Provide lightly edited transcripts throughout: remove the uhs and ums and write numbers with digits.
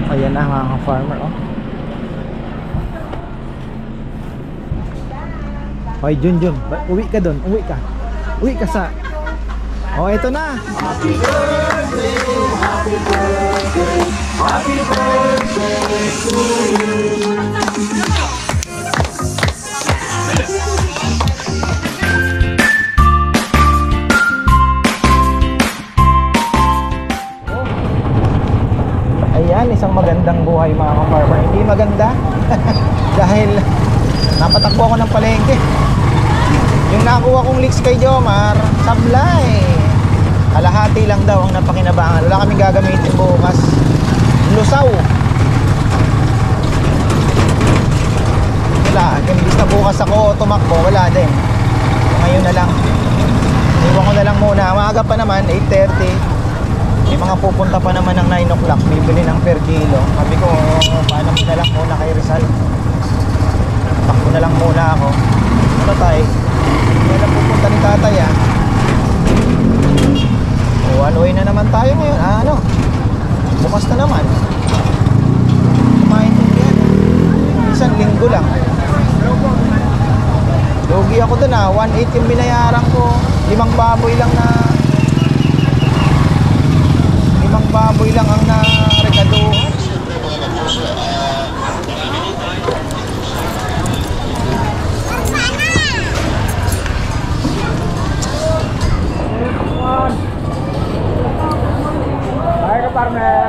Ayan na mga ka-farmer, oh. Hoy, Junjun, uwi ka doon, uwi ka. Uwi ka sa... Oh, ito na. Happy birthday, happy birthday, happy birthday to you. Ayan, isang magandang buhay mga ka-farmer. Hindi maganda dahil napatakbo ako ng palengke. Yung nakuha kong leaks kay Jomar, sablay. Kalahati lang daw ang napakinabangan. Wala kaming gagamitin bukas. Lusaw. Wala, imbis na bukas ako tumakbo, wala din. So, ngayon na lang. Iwan ko na lang muna. Maaga pa naman, 8:30. May mga pupunta pa naman ng 9 o'clock, bibili ng per kilo. Sabi ko, paano mo na lang muna kay Rizal. Takbo na lang muna ako. Ano tayo? Hindi na pupunta ni tatay, ah. O, one way na naman tayo ngayon. Ano? Bukas na naman. Maintindihan. Isang linggo lang. Lugi ako dun, ah. 1.8 yung binayaran ko. 5 baboy lang na... 5 baboy lang ang narekado.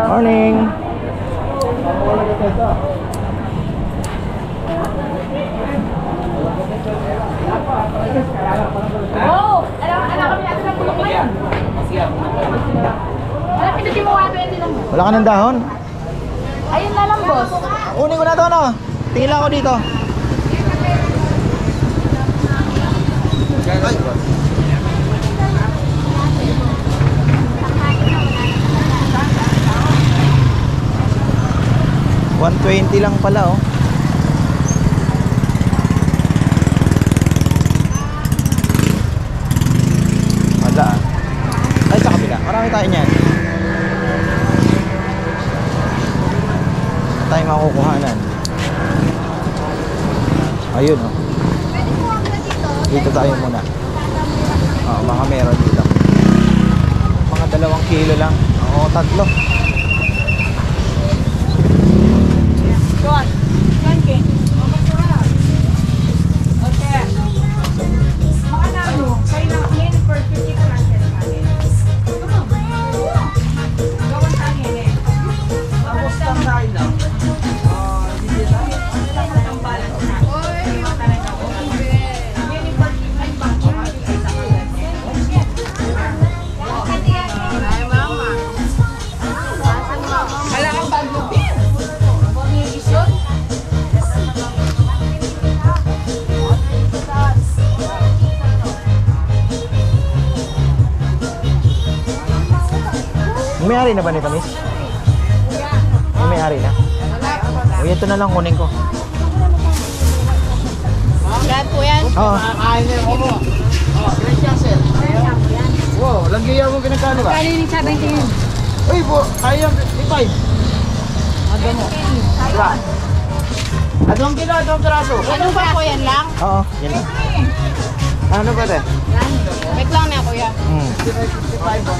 Morning. Oh, alam kami natin ng bulok na yan. Wala, pinutin mo wato yan din mo. Wala ka ng dahon? Ayun na lang, boss. Kunin ko na ito, ano? Tingin lang ako dito. Ay. 120 lang pala, oh. Wala. Ay, sa kabila. Marami tayo niyan. Tayo makukuhanan. Ayun, oh. Dito tayo muna. Oh, mga meron dito. Mga 2 kilo lang. Oo, 3. Doon. Doon, King. Okay. Mga nalo, kayo na yan for 50 classes natin. Gawin tayo yan eh. Tapos lang tayo lang. Hindi tayo. Ang balance na. Oy, talaga. Yan yung for 50 pa. Ay, sa kalan. Ay, mama. Kala kang bagupin. May-ari na ba nito, miss? May-ari na? O, ito na lang kunin ko. Lahat po yan? Oo. Kakain na yung mo. Oh, Great Castle. Wow, lagyan mo pinagkano ba? Kaya yung 17. Uy, po, kaya yung 55. Ano mo? Diba? Adong kilo, adong piraso. Anong ba po yan lang? Oo, yan lang. Ano ba rin? Wait lang na, kuya. 55 po.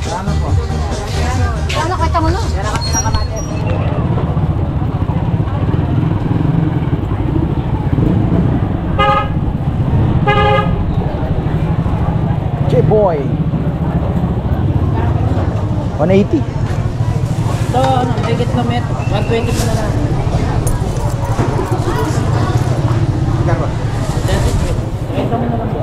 Ano po? Ano kita mo no? Yan ang pinakamatin. J-boy 180. Ito, ano, ticket na met. 120 mo na lang. Karo. Ito mo na lang po.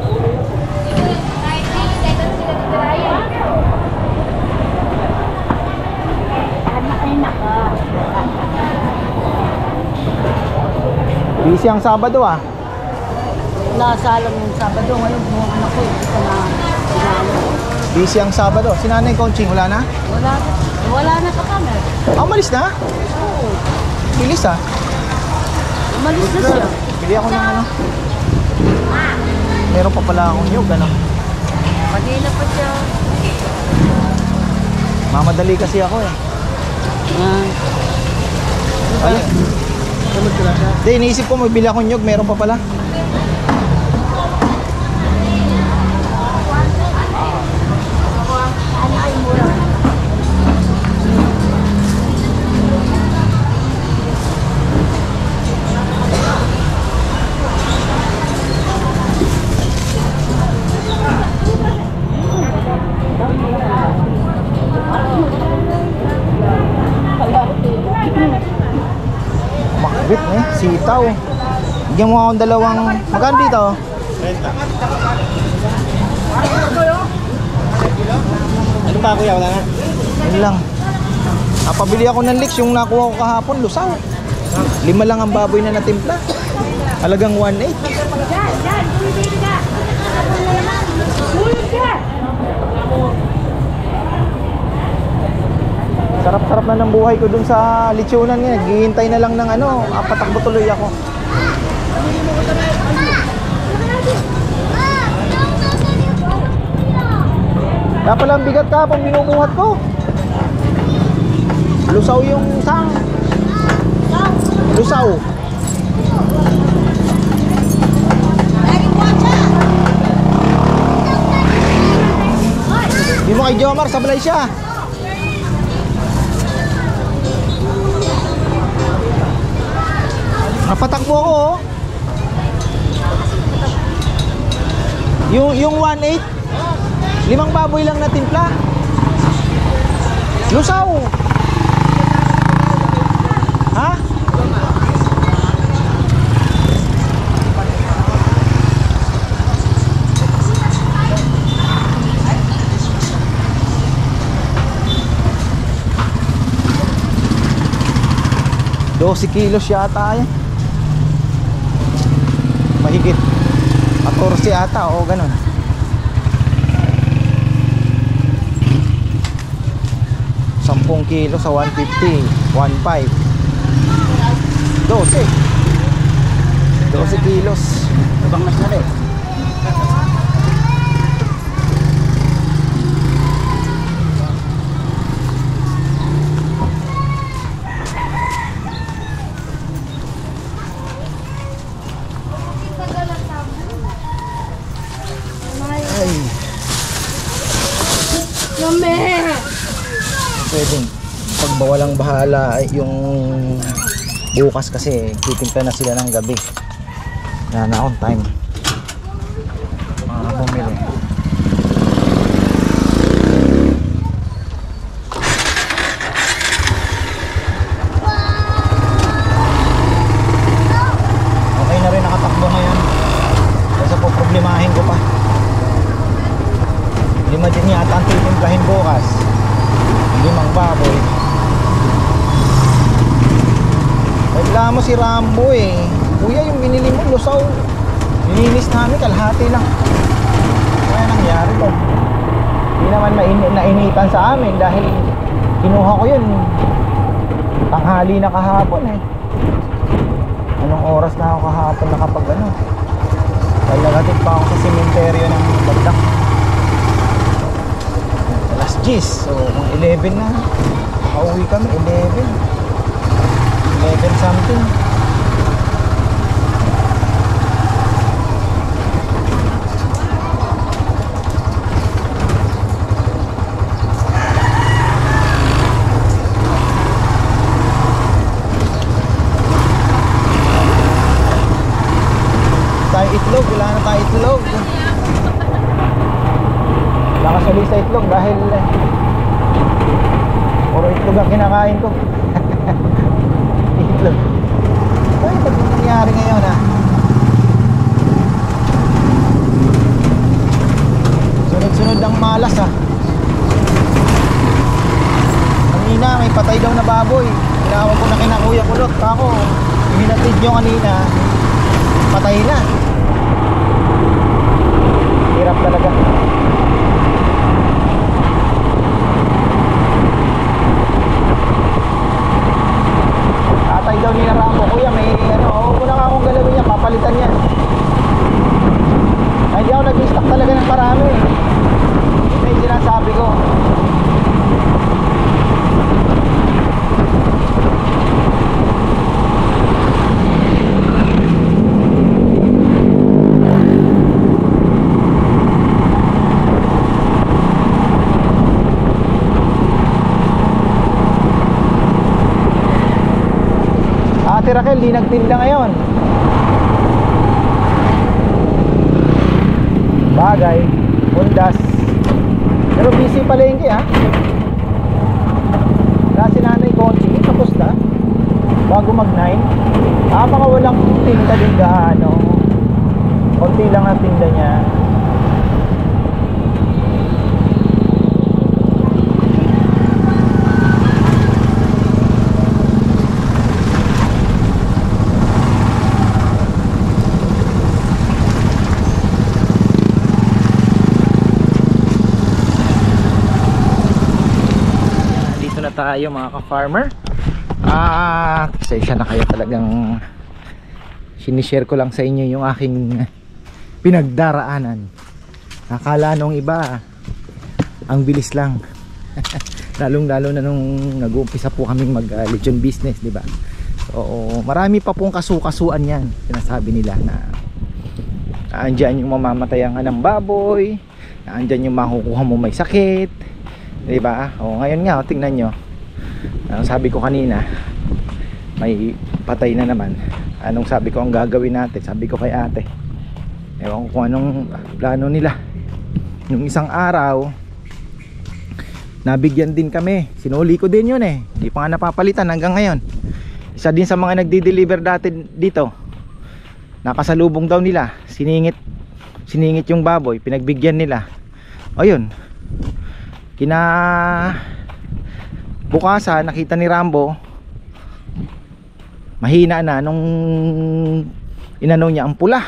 Busy ang Sabado, ah. Nasa alam yung Sabado, ngayon buong anak ko ito na Busy ang Sabado. Si Nanay Conching, wala na? wala na ka kami. Umalis na? Oo, Bilis, ah. umalis na siya. Bili ako ng ano. Meron pa pala akong nyug, ano. Kanina pa siya. Mamadali kasi ako eh. Ay, hindi, iniisip ko magbili akong nyug, meron pa pala. Makbit eh, sitaw. Bigyan mo akong dalawang, magkano dito? 30. Ano pa kuya, wala na? Yun lang. Napabili ako ng leeks, yung nakuha ko kahapon, lusaw. 5 lang ang baboy na natimpla. Halagang 1.8. Sarap-sarap na ng buhay ko dun sa lechonan ngayon. Naghihintay na lang ng ano, patakbo tuloy ako. Kaya pala ang bigat ka pang binubuhat ko. Lusaw yung sang. Lusaw. Di mo kay Jomar, sablay siya. Napatakbo ako oh. Yung 1.8 5 baboy lang na timpla. Lusaw. Ha? $12 kilos yata yan. Mahigit 14 ata o ganun. $10 kilo sa 150 1.5 12 kilos. Ibang mas na rin. Ay. Pwedeng pagbawalang bahala yung bukas kasi titimpla na sila ng gabi. Na on time. Bumili. Okay na rin nakatakbo ngayon. Kasi po problemahin ko pa. 5 din yata ang titimplahin bukas. 5 baboy. Reklamo si Rambo eh. Kuya, yung binili mo lusaw, nilinis namin kalahati lang. Kaya nangyari ko. Hindi naman nainitan sa amin dahil kinuha ko yun tanghali na kahapon eh. Anong oras na ako kahapon nakapag ano. Dahil nagatid pa ako sa sementeryo ng Bagdak. Alas 10, so kung 11 na pauwi kami, 11 something. Tayo itlog, wala na tayo itlog. Nakasali sa itlog dahil puro itlog ang kinakain ko. Itlog. Ay, ba't nangyari ngayon ah? Sunod-sunod ang malas ah. Kanina may patay daw na baboy. Tinawag ko na kina Kuya Kulot. Ako, hinatid nyo kanina, patay na. Hirap talaga. Tatay daw ni Rambo, kuya may ano, huwag mo na akong galawin yan, papalitan yan. Ay, hindi ako nag-stock talaga ng marami. Ito yung sinasabi ko. Ate Raquel di nagtinda ngayon. Bagay, pundas. Pero busy palengke ha. Wala si Nanay Conching, tapos na bago mag 9. Baka walang tinda din gaano. Konti lang ang tinda niya. Tayo mga ka-farmer. Pasensya na kayo, talagang sinishare ko lang sa inyo yung aking pinagdaraanan. Nakala nung iba ang bilis lang. Lalong-lalo na nung nag-uumpisa po kaming mag-lechon business, di ba? So, marami pa pong kasukasuan yan. Sinasabi nila na andyan yung mamamatayan ng baboy, andyan yung makukuha mo may sakit, di ba? O ngayon nga, tingnan nyo. Sabi ko kanina, may patay na naman. Anong sabi ko ang gagawin natin? Sabi ko kay ate, ewan ko kung anong plano nila. Nung isang araw, nabigyan din kami. Sinuli ko din yun eh. Hindi pa nga napapalitan hanggang ngayon. Isa din sa mga nagdi-deliver dati dito. Nakasalubong daw nila. Siningit yung baboy. Pinagbigyan nila. Ayun. Bukasan, nakita ni Rambo, mahina na nung inano niya ang pula.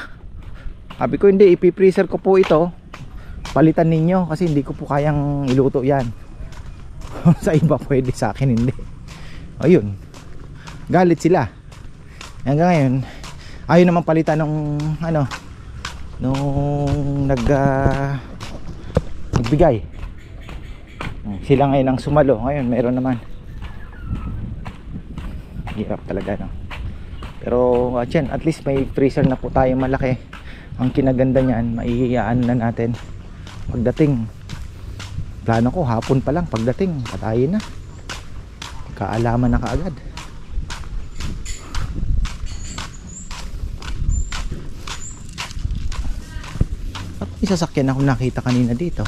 Sabi ko hindi, ipipreser ko po ito, palitan ninyo kasi hindi ko po kayang iluto yan. Sa iba pwede, sa akin hindi. Ayun, galit sila. Hanggang ngayon ayaw naman palitan nung nagbigay. Sila ngayon ang sumalo. Ngayon meron naman. Hirap talaga, no? Pero at least may freezer na po tayo malaki. Ang kinaganda niyan, maiiyaan na natin pagdating. Plano ko hapon pa lang pagdating, patayin na. Kaalaman na kaagad. At may sasakyan akong nakita kanina dito.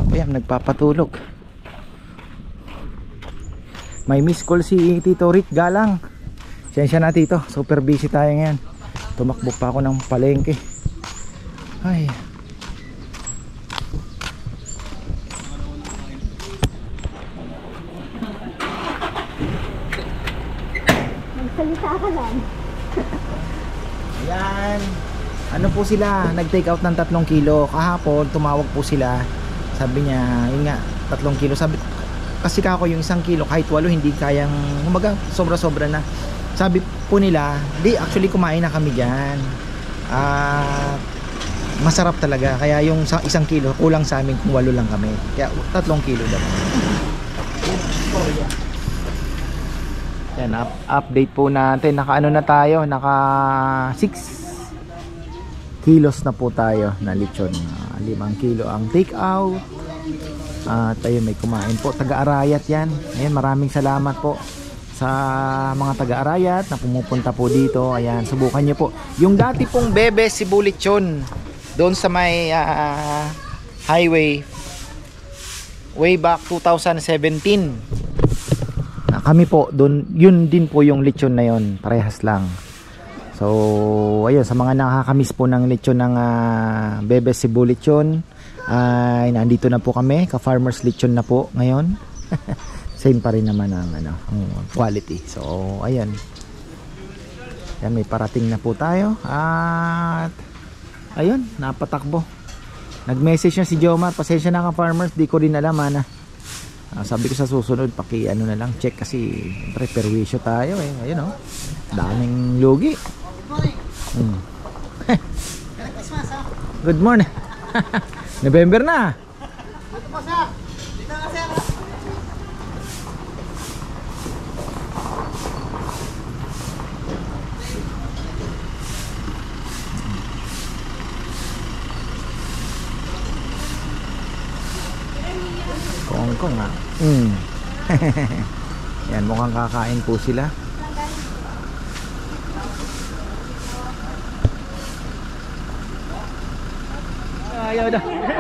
Ayan, nagpapatulog. May miss call si Tito Rick Galang. Siyensya na Tito, super busy tayo ngayon. Tumakbo pa ako ng palengke. Ay. Magsalita ka lang. Ayan. Ano po sila, nag-take out ng 3 kilo. Kahapon, tumawag po sila. Sabi niya, yun nga, 3 kilo. Sabi, kasi kako yung 1 kilo, kahit 8 hindi kayang, umaga, sobra-sobra na. Sabi po nila, di, actually kumain na kami dyan. Masarap talaga. Kaya yung 1 kilo, kulang sa amin kung 8 lang kami. Kaya 3 kilo daw. Yan, update po natin. Naka ano na tayo, naka 6 kilos na po tayo na lechon. 5 kilo ang take out. At ayun, may kumain po, taga-Arayat yan. Ayan, maraming salamat po sa mga taga-Arayat na pumupunta po dito. Ayan, subukan nyo po yung dati pong Bebe Cebu Lechon doon sa may highway way back 2017. Kami po doon, yun din po yung lechon na yun, parehas lang. So ayun, sa mga nakakamiss po ng lechon ng Bebe Cebu Lechon, ay nandito na po kami, ka-farmers lechon na po ngayon. Same pa rin naman ang ang quality. So ayun, yan, may parating na po tayo. At ayun, napatakbo. Nag-message na si Jomar, pasensya na ka-farmers, di ko rin alam sabi ko sa susunod, ano na lang, check kasi perwisyo tayo eh. Ayun daming lugi. Good morning. November na. Kongkong ha. Yan, mukhang kakain po sila.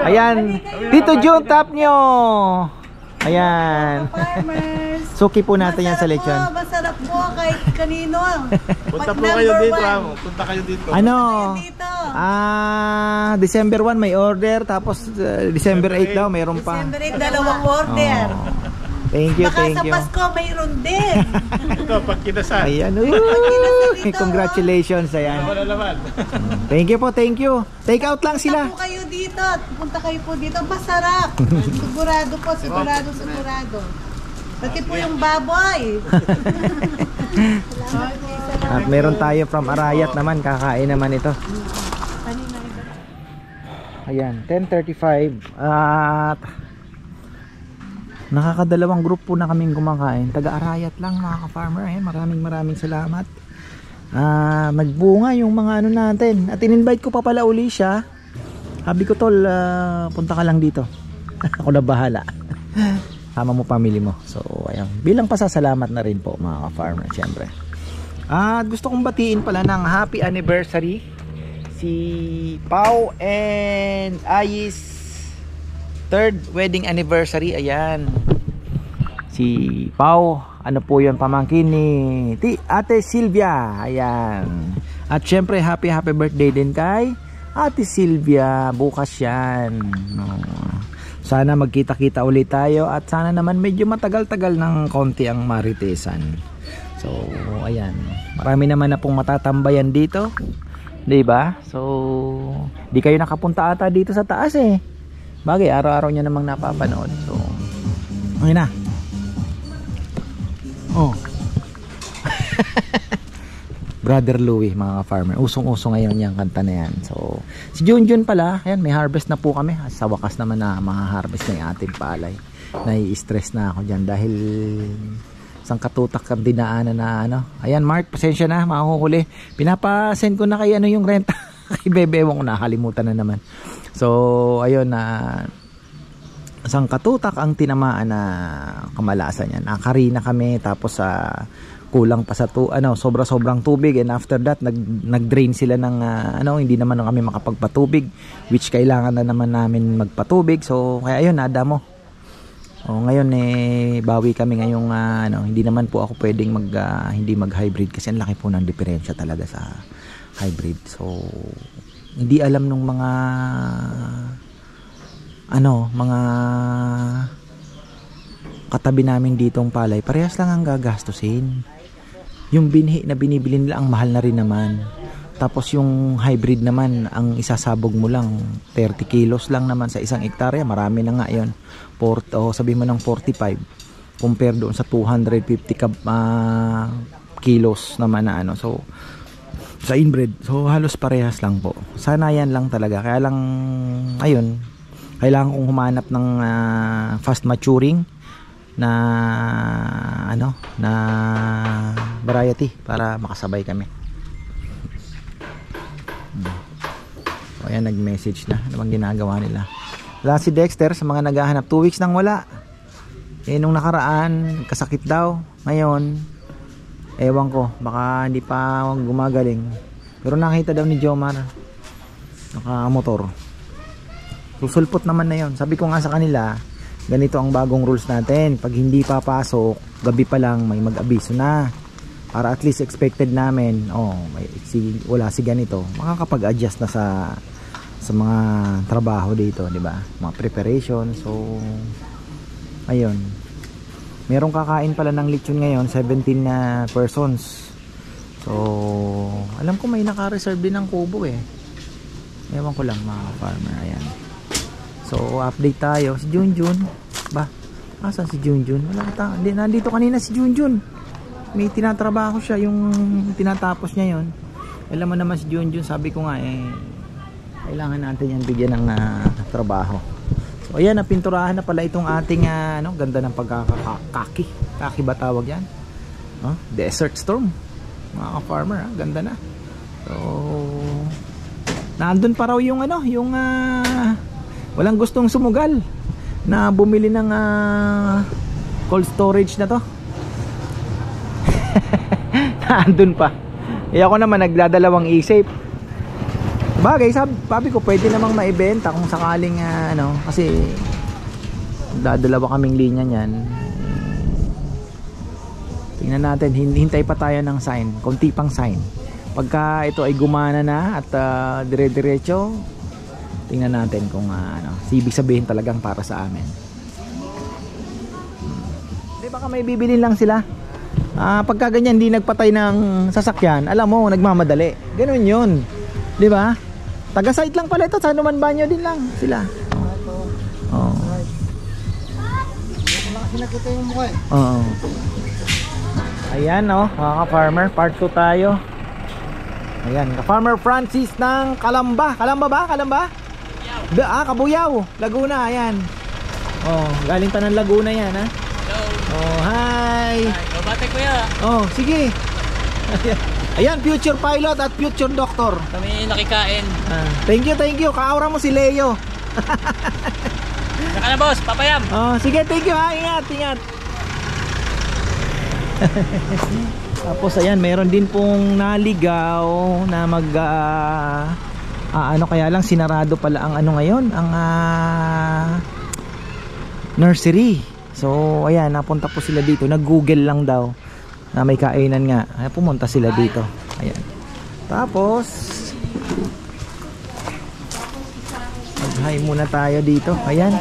Ayan, Tito Jun, tap nyo. Ayan. Farmers. Suki po natin yan sa lechon. Masarap po kahit kanino. Punta po kayo dito, punta kayo dito. Ano? Dito. December 1 may order, tapos December 8 daw mayroon pa. December 8, dalawang order. Oh. Thank you, Baka thank sa you. Pasko mayroon din. Ito, pag kinasal. Ayan, dito, congratulations, ayan. Wala naman. Thank you po, thank you. Take out lang sila. Punta po kayo dito. Punta kayo po dito. Masarap. Sigurado po, sigurado. Pati po yung baboy. At meron tayo from Arayat naman, kakain naman ito. Ayan, 10:35 at nakakadalawang group po na kaming kumakain. Taga-Arayat lang mga ka-farmer. Ayan, maraming salamat. Nagbunga yung mga ano natin. At in-invite ko pa pala uli siya. Sabi ko, tol, punta ka lang dito. Ako na bahala. Sama mo family mo. So, ayan. Bilang pasasalamat na rin po mga ka-farmer, syempre. At gusto kong batiin pala ng happy anniversary si Pau and Ayis 3rd wedding anniversary. Ayan, si Pau, ano po yun, pamangkin ni Ate Sylvia. Ayan. At syempre happy birthday din kay Ate Sylvia. Bukas yan. Sana magkita-kita ulit tayo. At sana naman medyo matagal-tagal ng konti ang maritesan. So ayan, marami naman na pong matatambayan dito, diba? So di kayo nakapunta ata dito sa taas eh. Bagay, araw-araw nyo namang napapanood. So, okay na. Oh. Brother Louie, mga ka-farmer. Usong-usong ngayon yung kanta na yan. So, si Junjun pala, ayan, may harvest na po kami. Sa wakas naman na maha-harvest na yung ating palay. Nai-stress na ako dyan dahil isang katutak ang dinaanan na ano. Ayan, Mark, pasensya na, mahuhuli. Pinapasend ko na kay ano yung renta. Kay Bebe, ewan ko, nakalimutan na naman. So ayun, isang katutak ang tinamaan na kamalasan niya. Nakarina kami, tapos kulang pa sa sobrang tubig, and after that nag-drain sila ng hindi naman kami makapagpatubig, which kailangan na naman namin magpatubig. So kaya ayun, nadamo. Ngayon bawi kami ngayong hindi naman po ako pwedeng hindi mag-hybrid kasi ang laki po ng diferensya talaga sa hybrid. So hindi alam nung mga katabi namin ditong palay, parehas lang ang gagastusin. Yung binhi na binibili nila ang mahal na rin naman. Tapos yung hybrid naman, ang isasabog mo lang 30 kilos lang naman sa isang hektarya. Marami na nga yun. Sabihin mo ng 45 compare doon sa 250 kilos naman na So sa inbred, so halos parehas lang po. Sana yan lang talaga. Kaya lang ayun, kailangan kong humanap ng fast maturing na na variety para makasabay kami. Ayan, nag-message na. Ano bang ginagawa nila? Wala si Dexter sa mga naghahanap. 2 weeks nang wala. Nung nakaraan kasakit daw. Ngayon ewan ko, baka hindi pa gumagaling. Pero nakita daw ni Jomar nakamotor. Susulpot naman na yon. Sabi ko nga sa kanila, ganito ang bagong rules natin. Pag hindi papasok, gabi pa lang may mag-abiso na. Para at least expected namin, wala si ganito. Makakapag-adjust na sa mga trabaho dito, di ba? Mga preparation. So ayun. Merong kakain pala ng lechon ngayon, 17 na persons. So, alam ko may naka-reserve din ng kubo eh. Ewan ko lang mga farmer, ayan. So, update tayo. Si Junjun, asan si Junjun? Nandito kanina si Junjun. May tinatrabaho siya, yung tinatapos niya yon. Alam mo naman si Junjun, sabi ko nga kailangan natin yan bigyan ng trabaho. So ayan, napinturahan na pala itong ating ganda ng pagkakaki. Kaki ba tawag yan? Desert Storm. Mga farmer, ganda na. So nandun pa raw yung walang gustong sumugal. na bumili ng cold storage na to. Andun pa. Ako naman nagdadalawang isip. Bagay, sabi ko pwede namang maibenta kung sakaling kasi dadalawa kaming linya niyan. Tingnan natin, hintay pa tayo ng sign, konti pang sign. Pagka ito ay gumana na at dire-diretso, tingnan natin kung ibig sabihin talagang para sa amin. Di baka may bibilin lang sila. Pagka ganyan hindi nagpatay ng sasakyan, alam mo, nagmamadali. Ganun yun. Di ba? Taga-site lang pala ito, sa Numan Banyo din lang sila. Oo. Oo. Ayan mga ka-farmer, part 2 tayo. Ayan, ka-farmer Francis ng Kalamba. Kalamba ba? Kalamba? Kabuyaw, Laguna, ayan. Galing pa ng Laguna yan, ha? Hello. Hi. Babate kuya. Sige. Ayan, future pilot at future doctor. Kami nakikain. Thank you. Kaawra mo si Leo. Saka na boss, papayam. Sige, thank you ha. Ingat. Tapos ayan, meron din pong naligaw na kaya lang sinarado pala ang ngayon, ang nursery. So ayan, napunta po sila dito, nag-google lang daw na may kainan nga. Ay, pumunta sila dito. Ayan. Tapos mag-hi muna tayo dito. Ayan.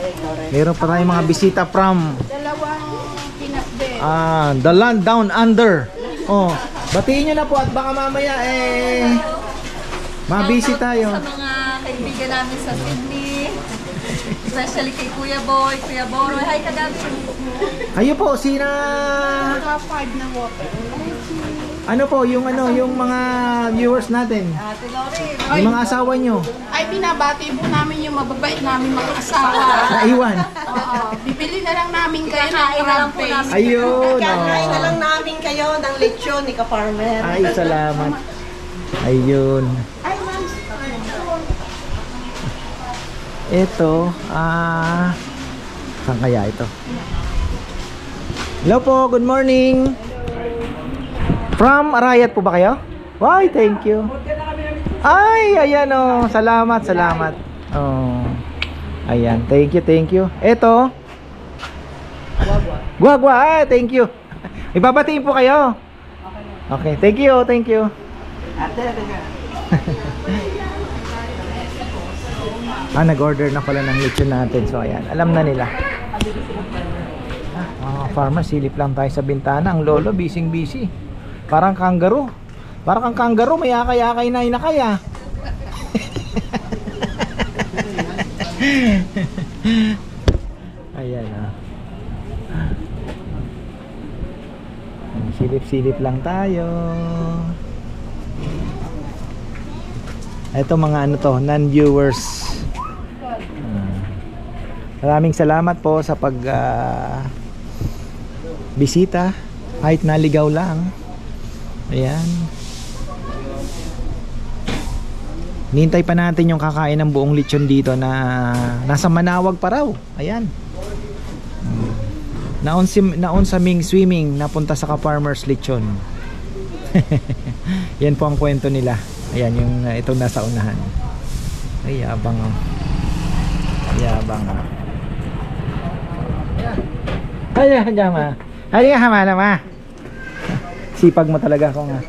Meron pa tayong mga bisita from the land down under. Batiin nyo na po at baka mamaya mabisi tayo. Sa mga kaibigan namin sa Sydney, especially kay Kuya Boy, Kuya Boroy. Hi, kagabi. Kayo po, sina... Ano po, yung mga viewers natin? Ate Lori. Yung mga asawa nyo? Ay, binabati po namin yung mababait namin mga asawa. Naiwan? Oo. Bibili na lang namin kayo ng Kakain na lang po rampage. Ayun. Kakain na lang namin kayo ng lechon ni ka-farmer. Ay, salamat. Ayun. Ito, saan kaya ito? Hello po, good morning. From Arayat po ba kayo? Why, thank you. Ay, ayan salamat. Ayan, thank you. Ito. Guagua, thank you. Ibabatiin po kayo. Okay, thank you. Nag-order na pala ng lechon natin. So ayan, alam na nila. Mga farmer, silip lang tayo sa bintana. Ang lolo, busy. Parang kangaroo. May akay-akay na inakaya. Ayan silip-silip lang tayo. Ito mga non-viewers. Maraming salamat po sa pag bisita kahit naligaw lang. Ayan. Nintay pa natin yung kakain ng buong lechon dito na nasa Manawag pa raw. Ayan. Naon sa Ming Swimming, napunta sa ka-farmers lechon. Yan po ang kwento nila. Ayan yung itong nasa unahan. Ay, yabang. Ay, jama. Ay, hama naman. Sipag mo talaga ako nga.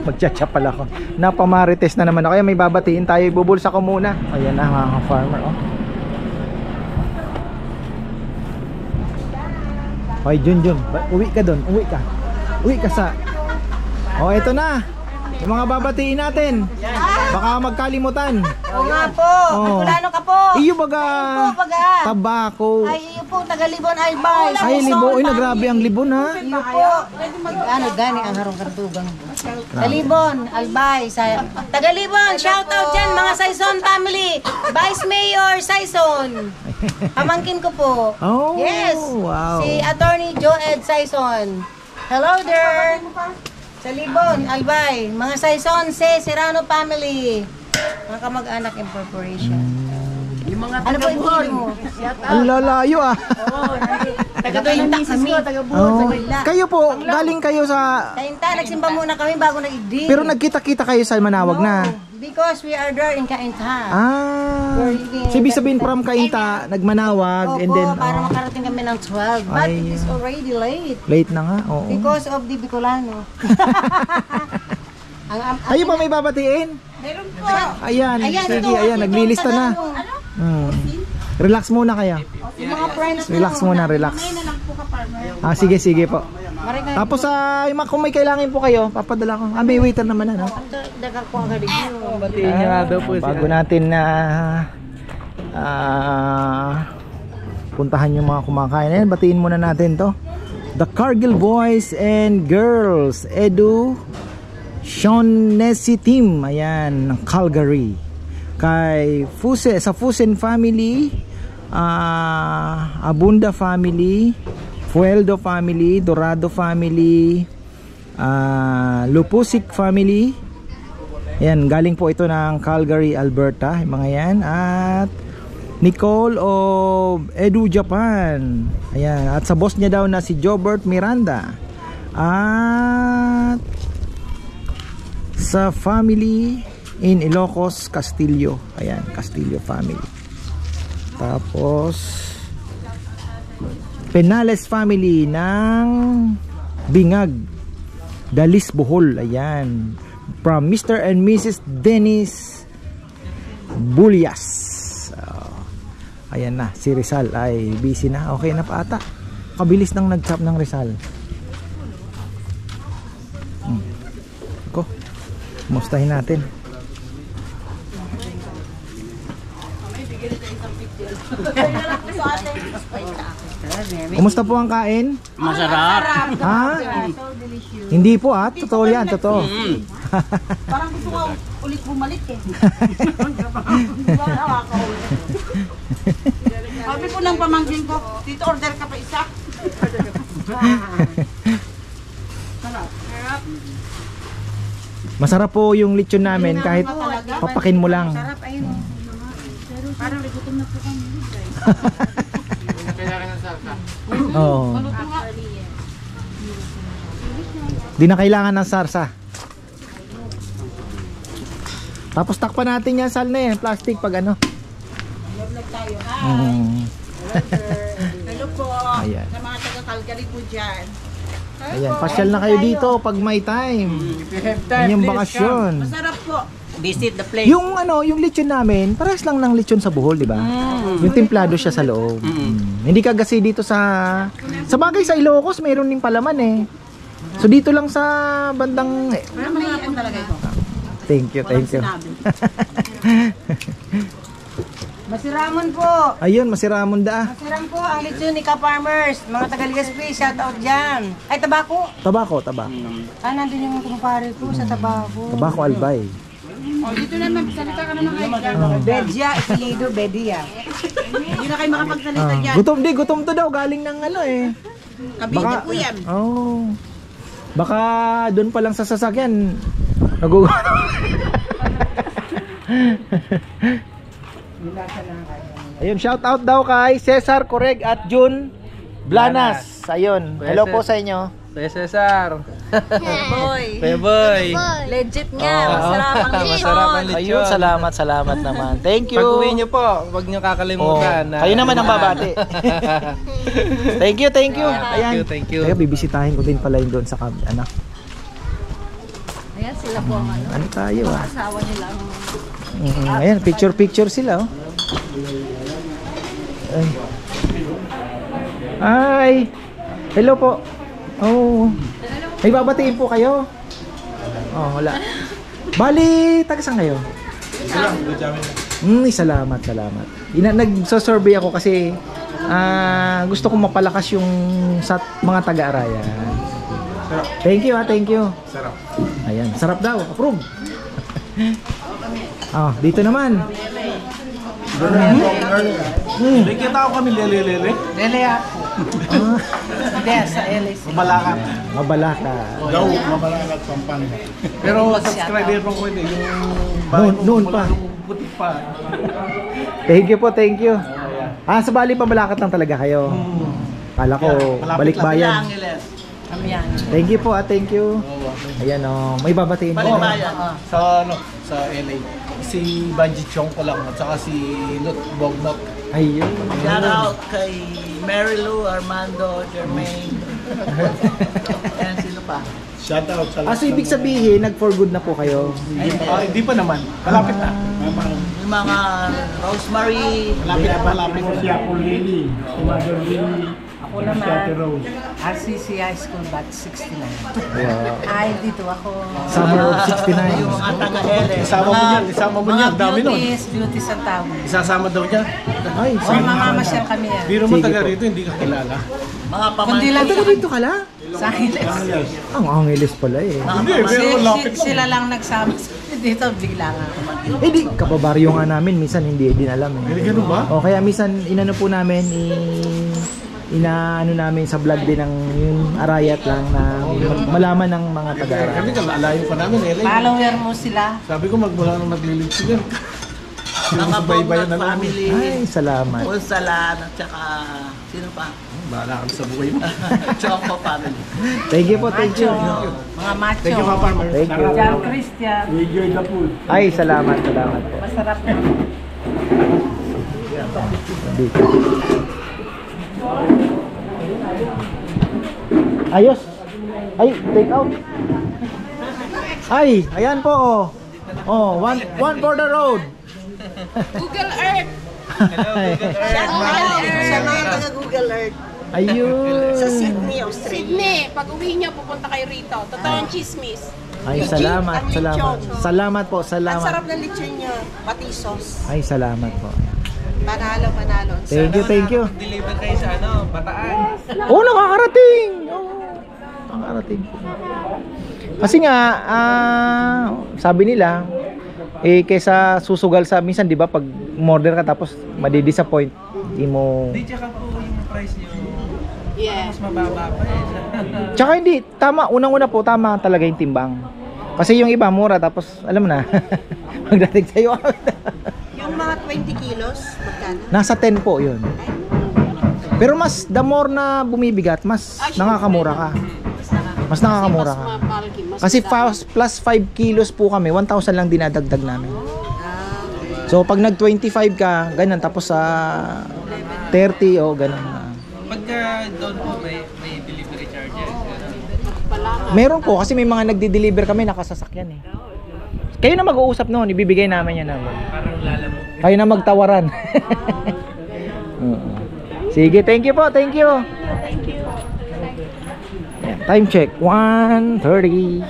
Magchat-chat pala ako. Napamarites na naman ako. Kaya may babatiin tayo. Ibubulsa ko muna. Ayan na mga farmer. Hoy, Jun. Uwi ka doon. Uwi ka sa... ito na. Yung mga babatiin natin. Baka magkalimutan. Oo nga po. Magkulano ka po. Iyo baga. Tabako. Ay, iyo po, taga-Libon Albay. Ay, Libon. Uy, nagrabe ang Libon ha. Iyo po. Gani ang harong kartugang. Sa Libon, Albay. Taga-Libon, shout out dyan mga Saison family. Vice Mayor Saison. Pamangkin ko po. Oh, yes. wow. Si Attorney Joed Saison. Hello there. Sa Libon, Albay. Mga Saison, Serrano family. Mga kamag-anak incorporation. Yung mga Ano po yung team mo? Ang lalayo ah. Taga-Kainta kami. Oh. Kayo po, galing kayo sa... Kainta, nagsimba muna kami bago nag-igdi. Pero nagkita-kita kayo sa Manawag na. Because we are there in Kainta. Ah. So, ibig sabihin from Kainta, nagmanawag, and Opo, then... para oh, makarating kami ng 12. But Ay. it is already late. late na nga, oo. Because of the Bicolano. Kayo pa may babatiin? Meron po. Ayan, Ayan, sige, ito, ayan, ito, naglilista na. Ano? Relax muna kaya. Yung mga friends Relax muna, relax. Ah, sige, sige po. Tapos kung may kailangan po kayo, papadala ko. Ah, may waiter naman na, no? Dagar ko agad yun. Bago natin na puntahan yung mga kumakain. Ayan, batiin muna natin to. The Cargill Boys and Girls Edu Shaughnessy Team, ayan, ng Calgary. Kay Fuse, sa Fusen family, Abunda family, Fueldo family, Dorado family, Lupusik family. Ayan, galing po ito ng Calgary, Alberta, yung mga yan. At Nicole of Edu Japan. Ayan, at sa boss niya daw na si Jobert Miranda. At sa family in Ilocos, Castillo. Ayan, Castillo family. Tapos Penales family ng Bingag, Dalis, Bohol. Ayan, from Mr. and Mrs. Dennis Bulyas. Ayan na, si Rizal ay busy na. Okay na pa ata. Kabilis nang nag-chop ng Rizal. Ko, mustahin natin. Kumusta po ang kain? Masarap. Ha? Hindi po ah, totoo yan, totoo. Parang gusto ko ulit bumalik eh. Sabi ko ng pamangkin ko, dito order ka pa isa. Masarap po yung lechon namin kahit papakin mo lang. Parang gutom na po kami. Oo. Di na kailangan ng sarsa. Tapos takpan natin yan, sal na yan, plastic pag ano. Hello po. Ayan. Sa mga taga-Calgary po dyan. Ayan, pasyal na kayo dito pag may time. Yan yung bakasyon. Masarap po. Visit the place. Yung ano, yung lechon namin, parehas lang ng lechon sa Bohol, di ba? Yung templado siya sa loob. Hindi kagasi dito sa bagay sa Ilocos, mayroon din palaman eh. So dito lang sa bandang Parang masarap po talaga ito. Thank you, thank you. Masiramon po. Ayun, masiramon da. Masiram po ang lechon ni Ka-Farmers. Mga taga-Ligaspi, shout out dyan. Ay, tabako. Tabako, tabako. Ah, nandun yung kumpare ko sa tabako. Tabako Albay. O, dito na magsalita ka na ng kaibigan. Bedia, Ipilido, Bedia. Hindi na kayo makapagsalita dyan. Gutom to daw, galing ng ano eh. Kabite po yan. Oh. Baka doon pa lang sa sasakyan. Nagugutom. Ayun, shout out daw kay Cesar Correg at June Blanas. Ayun, hello po sa inyo. Kuya Cesar. Boy. Kuya Boy. Legit nga. Masarap ang lechon. Masarap ang lechon. Ayun, salamat naman. Thank you. Pag uwi nyo po, huwag nyo kakalimutan. Kayo naman ang babati. Thank you. Ayan. Thank you. Teka, bibisitahin ko din pala yun doon sa anak. Ayan sila po ang ano. Ano tayo ah? Asawa nila ang Ayan, picture sila oh. Ay. Hello po. Oh. May babatiin po kayo? Oh, wala. Bali, taga saan kayo? Salamat. Nagso-survey ako kasi gusto kong mapalakas yung sa mga taga-Arayan. Thank you. Sarap. Ayan, sarap daw. Approve. Dito naman. Nakikita ko kami lele. Lele ako. Hindi, sa LA. Mabalakat. Mabalaka. Daw, mabalakat Pampanga. Pero subscriber ko ko yung Noon pa. Butik pa. Thank you po, thank you. Sa Bali Pabalakat lang talaga kayo. Kala ko balikbayan. Kami yan. Thank you po, thank you. Ayan may babatiin po. Sa sa LA. Si Banji Chong ko lang at saka si Lut Bognot. Ayun. Shout out kay Mary Lou, Armando, Jermaine. Yan, sino pa? Shout out sa So ibig sabihin, nag-for good na po kayo. hindi pa naman. Malapit na. Yung mga Rosemary. Malapit na. Si Apple Lily, si Mother Lily, Ako naman, RCC High School Batch 69. Wow. Ay, dito ako. Summer of Yung 69. mga taga-LA. Isama mo niya, dami nun. Beauties ang tawag. Isasama daw niya. Ay, O, mamamasyal kami yan. Biro mo Sige taga po. rito, hindi ka kilala. Mga Kundi lang Taga dito ka la? sa Angeles. Ang Angeles pala eh. Hindi, pero lapit lang. Sila lang nagsama dito, bigla nga. Eh di, kapabaryo nga namin, minsan hindi din alam eh. Hindi ganun ba? O kaya minsan inano po namin, inaano namin sa vlog din ng yung arayat lang na malaman ng mga Kami taga-arayat. alayo pa namin, LA. Follower mo sila. Sabi ko magmula nung naglilitsigan. Mga Subaybayan Bognot na namin. family. Ay, salamat. Ulsalan at saka sino pa? Bahala kami sa buhay mo. Choco family. Thank you po, thank you. Mga macho. Thank you, Papa. Thank you. John Christian. enjoy the food. Ay, salamat po. Masarap na. Dito. Ayos. Ay, take out. Ay, ayan po oh. Oh, one for the road. Google Earth. Siya na yung taga-Google Earth. Ayun. Sydney, Australia. Sydney, pag uwi niyo, pupunta kayo rito. Totoong chismis. Ay, salamat, salamat. Salamat po, Ang salamat. sarap ng lechon niya, pati sauce. Ay, salamat po. Panalo, panalo. Thank you, thank you. Deliver kayo sa Bataan. Oh, nakakarating. Oh, nakakarating. Kasi nga, sabi nila, kaysa susugal sa minsan, di ba, pag order ka tapos madi-disappoint, di mo... Di tsaka po yung price nyo. Yeah. Mas mababa pa eh. Tsaka hindi, tama, unang-una po, tama talaga yung timbang. Kasi yung iba, mura, tapos, alam mo na, magdating sa'yo. Yung mga 20 kilos, magkano? Nasa 10 po yun. Pero mas, the more na bumibigat, mas nakakamura ka. Mas nakakamura ka. Kasi plus 5 kilos po kami, 1,000 lang dinadagdag namin. So pag nag 25 ka, ganun, tapos sa 30 o ganun na. Pagka doon po may delivery charges. Meron po kasi may mga nagdi-deliver kami nakasasakyan eh. Kayo na mag-uusap noon, ibibigay namin yan naman. Parang lalamog. Kayo na magtawaran. Sige, thank you po, thank you. Ayan, time check, 1:30.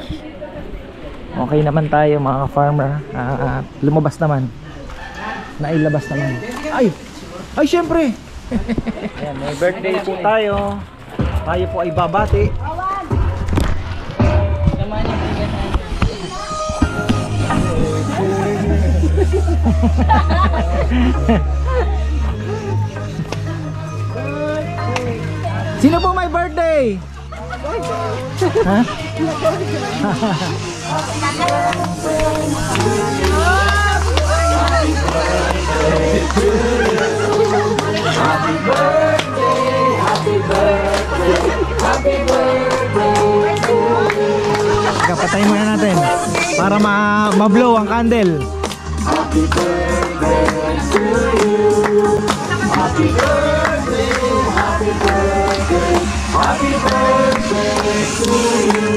Okay naman tayo mga farmer. Lumabas naman. Nailabas naman. Ay, syempre. Ayan, may birthday po tayo. Tayo po ay babati. Sino po may birthday? Ha? Happy birthday, happy birthday, happy birthday to you. Patayin muna natin para ma-blow ang candle. Happy birthday to you. Happy birthday, happy birthday, happy birthday to you.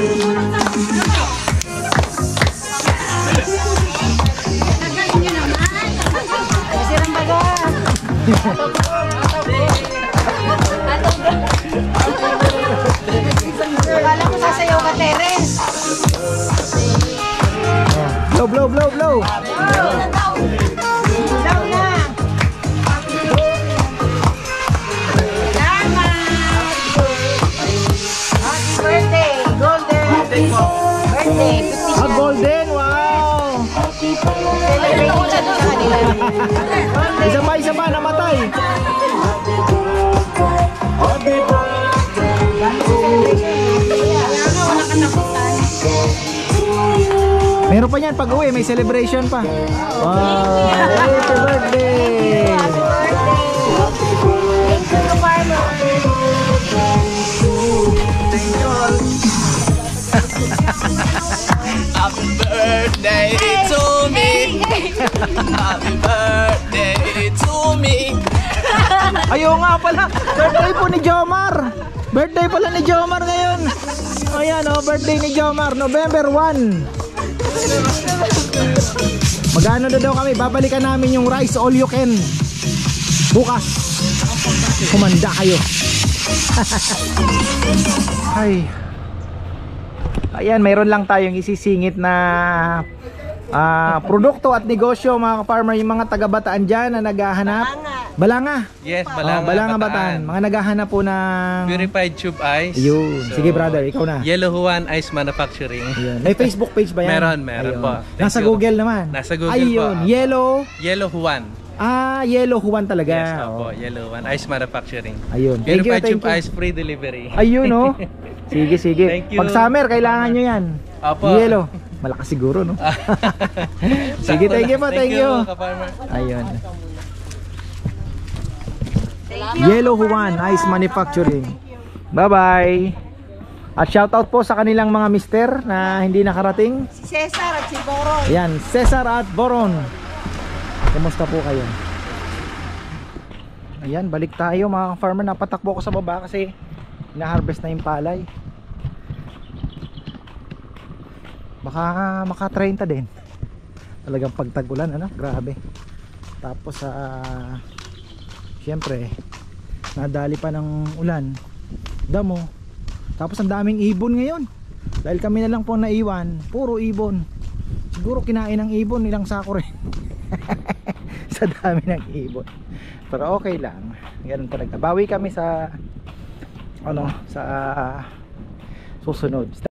Sirang baga. Akala ko sasayaw ka, Teres. Blow. Blow na. Happy birthday, Golden. Birthday. Golden, wow! Celebrate sa kanila. Isa pa, namatay. Happy Meron pa yan pag uwi, may celebration pa. Wow, happy birthday! Thank you, Farmer. Happy birthday to me. Happy birthday to me. Ayaw nga pala, birthday po ni Jomar. Birthday pala ni Jomar ngayon. Ayan o, birthday ni Jomar, November 1. Magano na daw kami, babalikan namin yung rice all you can bukas. Kumanda kayo. Ay. Ayan, mayroon lang tayong isisingit na produkto at negosyo mga ka-farmer, yung mga taga-Bataan dyan na naghahanap. Balanga. Yes, Balanga Bataan. Mga naghahanap po ng Purified tube ice. Yun. So, Sige brother, ikaw na. Yellow Juan Ice Manufacturing. Ayun. May Facebook page ba yan? Meron Ayun. po. Thank Nasa you. Google naman. Nasa Google Ayun. po. Yellow Juan. Yellow Juan talaga. Yes, Oo. po. Yellow Juan Ice Manufacturing. Ayun. Thank you, Purified thank tube you. ice, free delivery. Ayun oh. Sige, sige. Thank you. Pag summer, kailangan nyo yan. Opo. Yellow. Malakas siguro, no? Sige, Sakto thank you lang. po, thank you. ka-farmer. Ayun. Yellow Juan Ice Manufacturing. Bye-bye. At shoutout po sa kanilang mga mister na hindi nakarating. Si Cesar at si Boron. Ayan, Cesar at Boron. Kumusta po kayo? Ayan, balik tayo mga farmer. Napatakbo ko sa baba kasi na-harvest na yung palay. Baka maka 30 din. Talagang pagtag-ulan, ano? Grabe. Tapos syempre nadali pa ng ulan, damo. Tapos ang daming ibon ngayon. Dahil kami na lang po naiwan, puro ibon. Siguro kinain ng ibon nilang sako rin. Sa dami ng ibon. Pero okay lang. Ganun talaga. Bawi kami sa sa susunod.